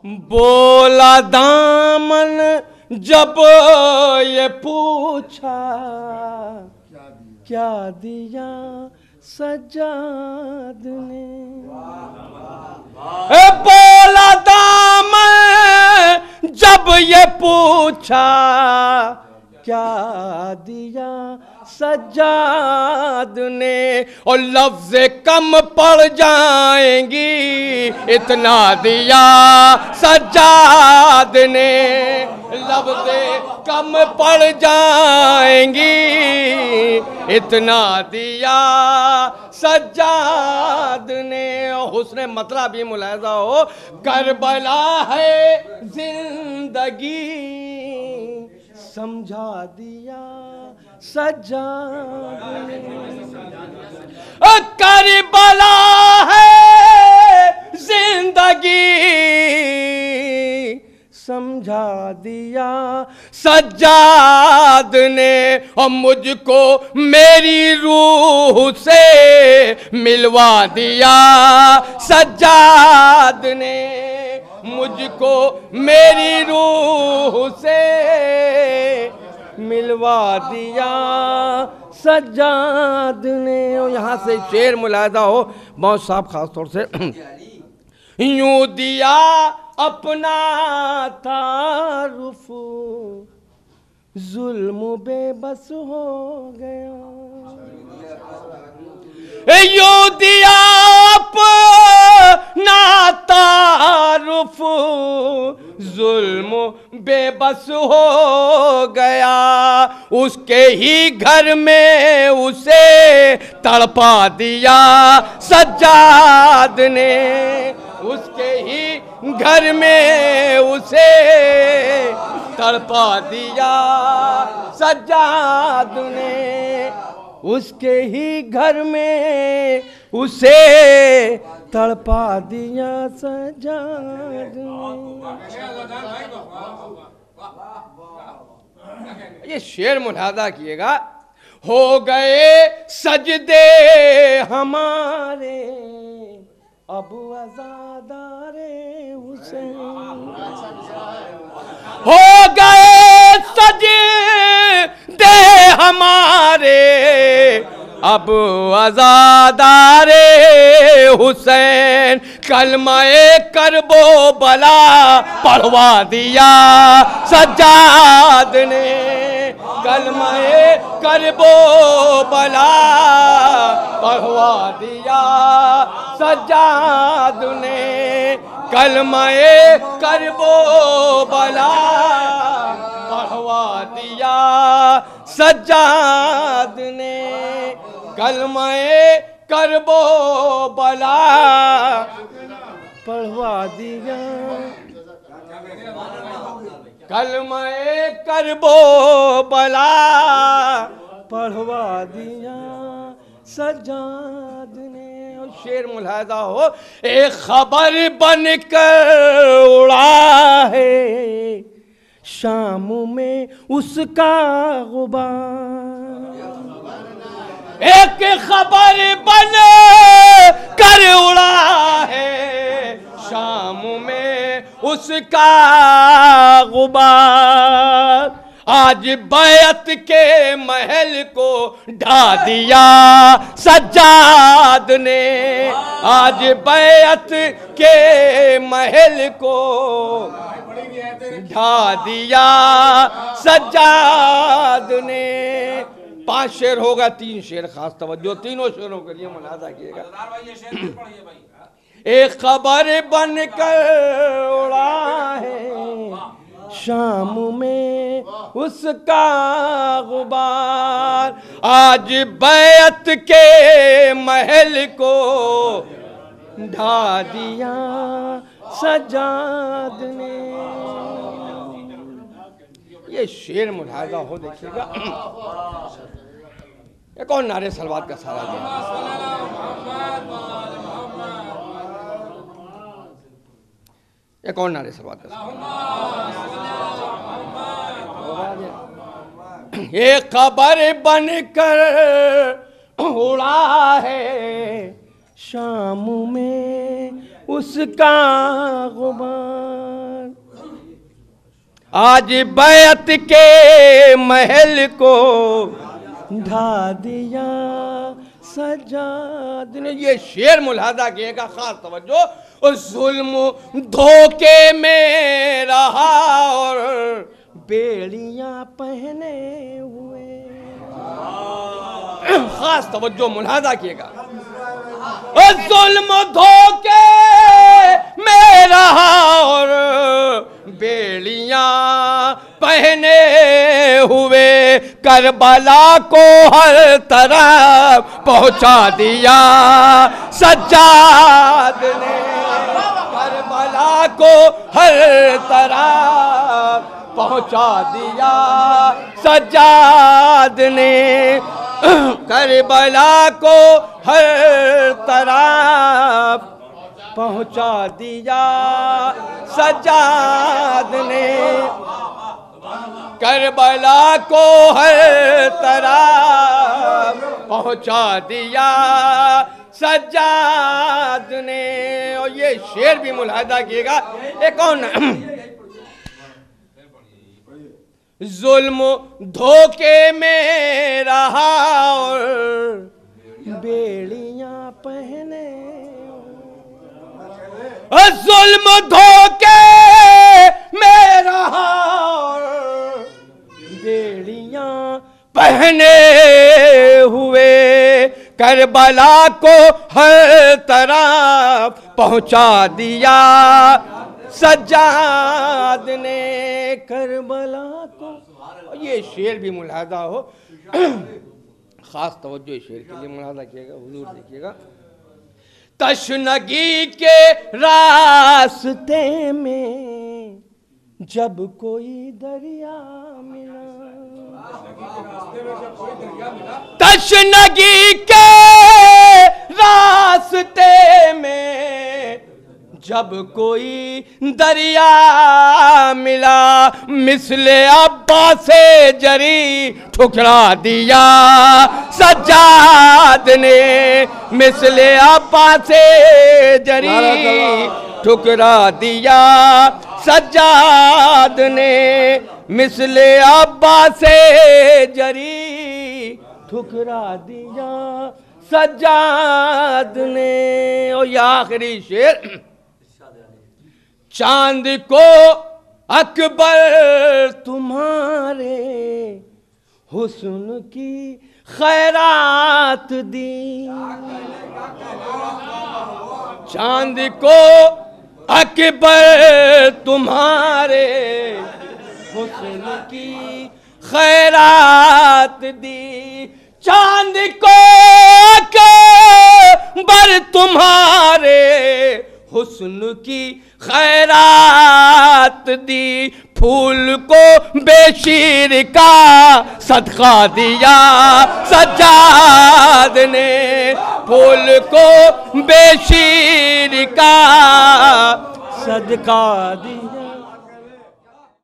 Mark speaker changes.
Speaker 1: बोला दामन जब ये पूछा, क्या दिया सज्जाद ने। बोला दामन जब ये पूछा, क्या दिया सज्जाद ने। और लफ्ज़ कम पड़ जाएंगी, इतना दिया सज्जाद ने। लफ्ज़ कम पड़ जाएंगी, इतना दिया सज्जाद ने। हुस्न मतलब भी मुलाहिज़ा हो, करबला है जिंदगी, समझा दिया सज्जाद ने। करबला है जिंदगी, समझा दिया सज्जाद ने। और मुझको मेरी रूह से मिलवा दिया सज्जाद ने। मुझको मेरी रूह से मिलवा दिया सज्जाद ने। और यहाँ से शेर मुलाहिज़ा हो बहुत साहब खास तौर से, यूं दिया अपना तारुफ, जुल्म बेबस हो गया। यूं दिया अपना तारुफ, जुल्म बेबस हो गया। उसके ही घर में उसे तड़पा दिया सज्जाद ने। उसके ही घर में उसे तड़पा दिया सज्जाद ने। उसके ही घर में उसे तड़पा दिया सज्जाद ने। ये शेर मुलाहिज़ा किएगा। हो गए सजदे हमारे, अब अज़ादारे हुसैन। हो गए सजदे हमारे, अब अज़ादारे हुसैन। कलमाए करबो बला पढ़वा दिया सज्जाद ने। कलमाए करबो बला पढ़वा दिया सज्जाद ने। कलमाए करबो बला पढ़वा दिया सज्जाद ने। कलमाए करबो बला पढ़वा दिया। कलमाए करबो बला पढ़वा दिया सज्जाद ने। और शेर मुलाहिज़ा हो, एक खबर बनकर उड़ा है शाम में उसका गुबार। एक खबर बन कर उड़ा है शाम में उसका गुबार। आज बैत के महल को ढा दिया सज्जाद ने। आज बैत के महल को ढा दिया सज्जाद ने। 5 शेर होगा, 3 शेर खास तवज्जो, तीनों शेरों के लिए मुलाहिज़ा कीजिएगा। एक खबर बनकर उड़ा है शाम में उसका गुबार। आज बैत के महल को ढा दिया सज्जाद ने। ये शेर मुलाहिज़ा हो, देखिएगा। एक और नारे सलवात का सारा दिया। एक और नारे सलवात का ये खबर बनकर उड़ा है शाम में उसका गुबार। आज बैत के महल को ढा दिया सज्जाद ने। ये शेर मुलादा किएगा, खास तवज्जो। उस जुल्म धोखे में रहा और बेड़ियां पहने हुए, खास तवज्जो मुलादा किएगा। जुल्म धोखे में रहा और बेड़ियां पहने हुए, करबला को हर तरफ पहुंचा दिया सज्जाद ने। करबला को हर तरफ पहुंचा दिया सज्जाद ने। करबला को हर तरफ पहुंचा दिया सज्जाद ने। करबला को हर तरफ पहुंचा दिया सज्जाद ने। और ये शेर भी मुलाहिदा किएगा। एक और जुल्म धोखे में रहा और बेड़ियां पहने, जुल्म धोखे में रहा और बेड़ियां पहने हुए, करबला को हर तरफ पहुंचा दिया सज्जाद ने। करबला को, ये शेर भी मुलाहिदा हो, खास तवज्जो शेर के लिए मुलाहिदा किएगा। हुजूर देखिएगा। तशनगी के रास्ते में जब कोई दरिया मिला, तशनगी के रास्ते में जब कोई दरिया मिला, मिसले अब्बास से जरी ठुकरा दिया सज्जाद ने। मिसले अब्बास से जरी ठुकरा दिया सज्जाद ने। मिसले अब्बास से जरी ठुकरा दिया सज्जाद ने। और ये आखिरी शेर। चांद को अकबर तुम्हारे हुस्न की खैरात दी, चांद को अकबर तुम्हारे हुस्न की खैरात दी। चांद को अकबर तुम्हारे हुस्न की खैरात दी। फूल को बेशीर का सदका दिया सज्जाद ने। फूल को बेशीर का सदका दिया